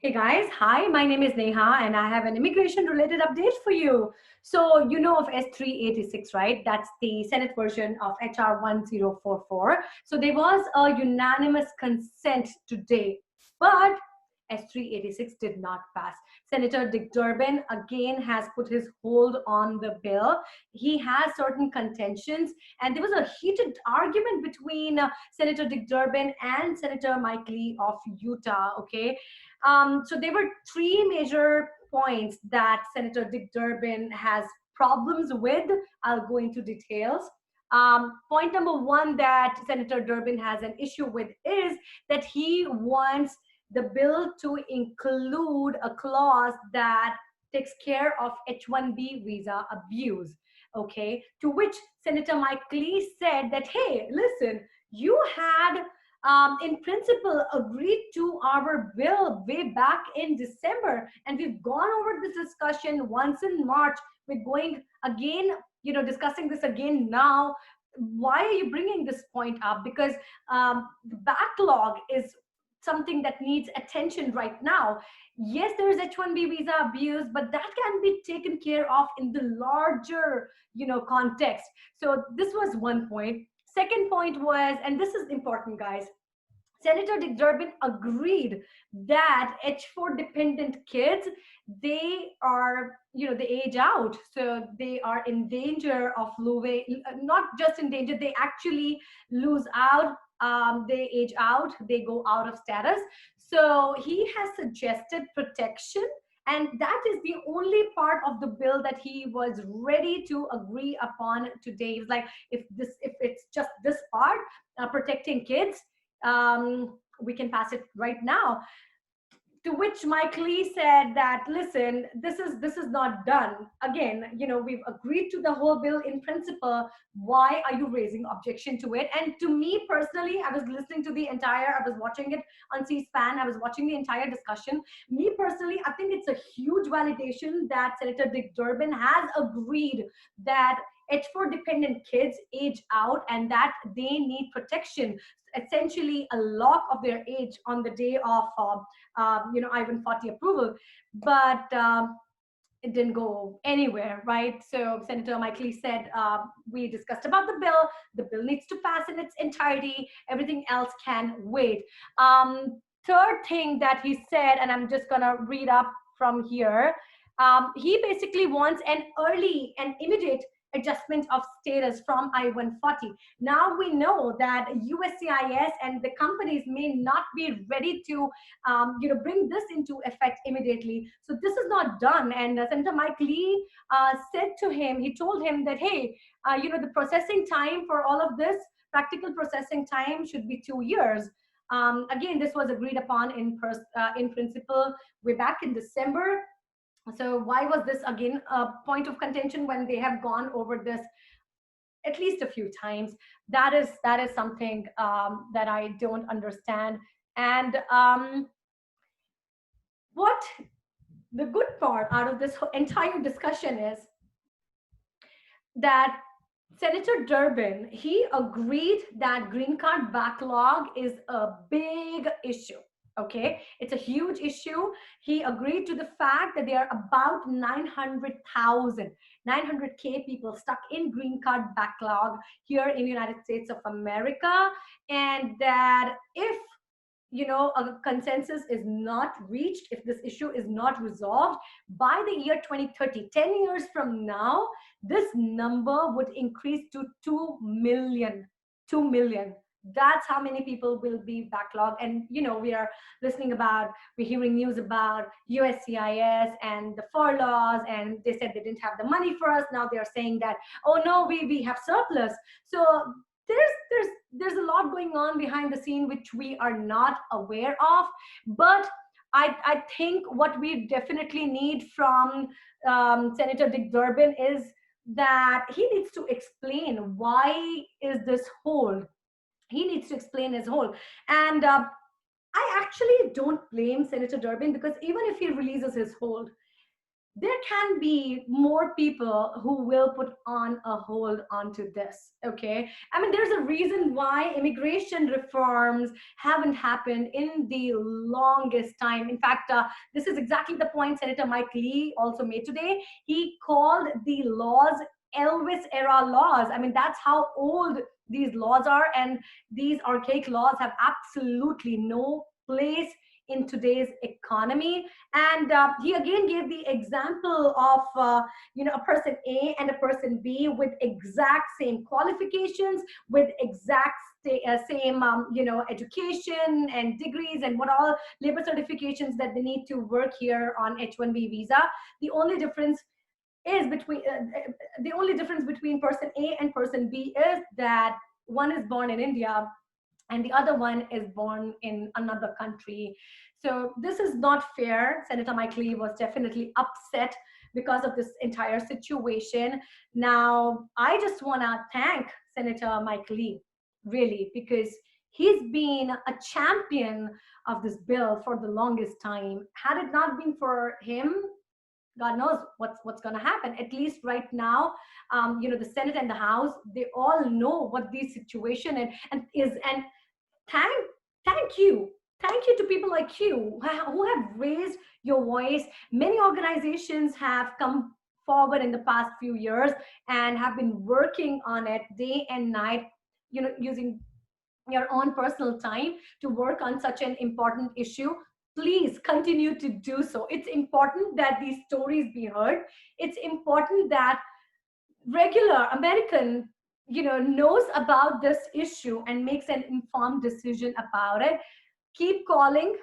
Hey guys, hi, my name is Neha and I have an immigration related update for you. So, you know of S.386, right? That's the Senate version of HR 1044. So, there was a unanimous consent today, but S.386 did not pass. Senator Dick Durbin again has put his hold on the bill. He has certain contentions, and there was a heated argument between Senator Dick Durbin and Senator Mike Lee of Utah. Okay, so there were three major points that Senator Dick Durbin has problems with. I'll go into details. Point number one that Senator Durbin has an issue with is that he wants the bill to include a clause that takes care of H-1B visa abuse. Okay, to which Senator Mike Lee said that, hey, listen, you had in principle agreed to our bill way back in December, and we've gone over this discussion once in March. We're going again, discussing this again now. Why are you bringing this point up? Because the backlog is something that needs attention right now. Yes, there is H-1B visa abuse, but that can be taken care of in the larger, context. So this was one point. Second point was, and this is important, guys, Senator Dick Durbin agreed that H4 dependent kids, they are, they age out. So they are in danger of losing, not just in danger, they actually lose out. They age out, they go out of status. So he has suggested protection, and that is the only part of the bill that he was ready to agree upon today. He was like, if it's just this part, protecting kids, we can pass it right now. To which Mike Lee said that, listen, this is not done. Again, we've agreed to the whole bill in principle. Why are you raising objection to it? And to me personally, I was listening to the entire, I was watching it on C-SPAN, I was watching the entire discussion. Me personally, I think it's a huge validation that Senator Dick Durbin has agreed that H4 dependent kids age out and that they need protection, essentially a lock of their age on the day of I-140 approval. But it didn't go anywhere, right? So Senator Mike Lee said, we discussed about the bill needs to pass in its entirety, everything else can wait. Third thing that he said, and I'm just gonna read up from here, he basically wants an early and immediate adjustment of status from I-140. Now we know that USCIS and the companies may not be ready to bring this into effect immediately. So this is not done. And Senator Mike Lee said to him, he told him that, hey, the processing time for all of this, practical processing time should be 2 years. Again, this was agreed upon in principle way back in December. So why was this again a point of contention when they have gone over this at least a few times? That is something that I don't understand. And what the good part out of this entire discussion is that Senator Durbin, he agreed that green card backlog is a big issue. Okay, it's a huge issue. He agreed to the fact that there are about 900,000, 900K people stuck in green card backlog here in the United States of America, and that if a consensus is not reached, if this issue is not resolved by the year 2030, 10 years from now, this number would increase to 2 million. 2 million. That's how many people will be backlogged. And we're hearing news about USCIS and the furloughs, and they said they didn't have the money for us. Now they're saying that, oh no, we have surplus. So there's a lot going on behind the scene which we are not aware of. But I think what we definitely need from Senator Dick Durbin is that he needs to explain why is this hold. He needs to explain his hold. And I actually don't blame Senator Durbin, because even if he releases his hold, there can be more people who will put on a hold onto this. Okay, I mean, there's a reason why immigration reforms haven't happened in the longest time. In fact, this is exactly the point Senator Mike Lee also made today. He called the laws Elvis era laws. I mean, that's how old these laws are, and these archaic laws have absolutely no place in today's economy. And he again gave the example of a person A and a person B with exact same qualifications, with exact same education and degrees and what all labor certifications that they need to work here on H-1B visa. The only difference is between the only difference between person A and person B is that one is born in India and the other one is born in another country. So this is not fair. Senator Mike Lee was definitely upset because of this entire situation. Now, I just want to thank Senator Mike Lee, really, because he's been a champion of this bill for the longest time. Had it not been for him, God knows what's going to happen. At least right now, the Senate and the House, they all know what the situation and is. And thank thank you, thank you to people like you who have raised your voice. Many organizations have come forward in the past few years and have been working on it day and night. Using your own personal time to work on such an important issue. Please continue to do so. It's important that these stories be heard. It's important that regular American knows about this issue and makes an informed decision about it. Keep calling,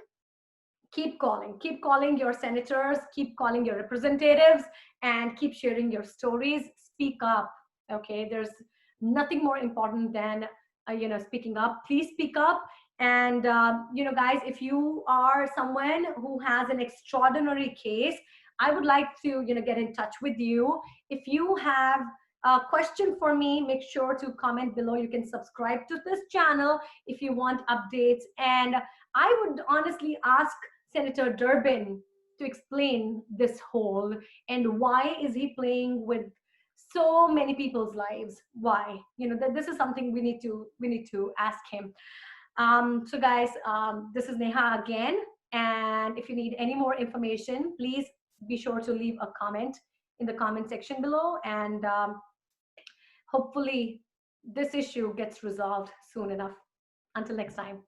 keep calling your senators, keep calling your representatives, and keep sharing your stories. Speak up. Okay, there's nothing more important than speaking up. Please speak up. And guys, if you are someone who has an extraordinary case, I would like to get in touch with you. If you have a question for me, make sure to comment below. You can subscribe to this channel if you want updates. And I would honestly ask Senator Durbin to explain this whole, and why is he playing with so many people's lives? Why? That this is something we need to ask him. So guys, this is Neha again, and if you need any more information, please be sure to leave a comment in the comment section below, and hopefully this issue gets resolved soon enough. Until next time.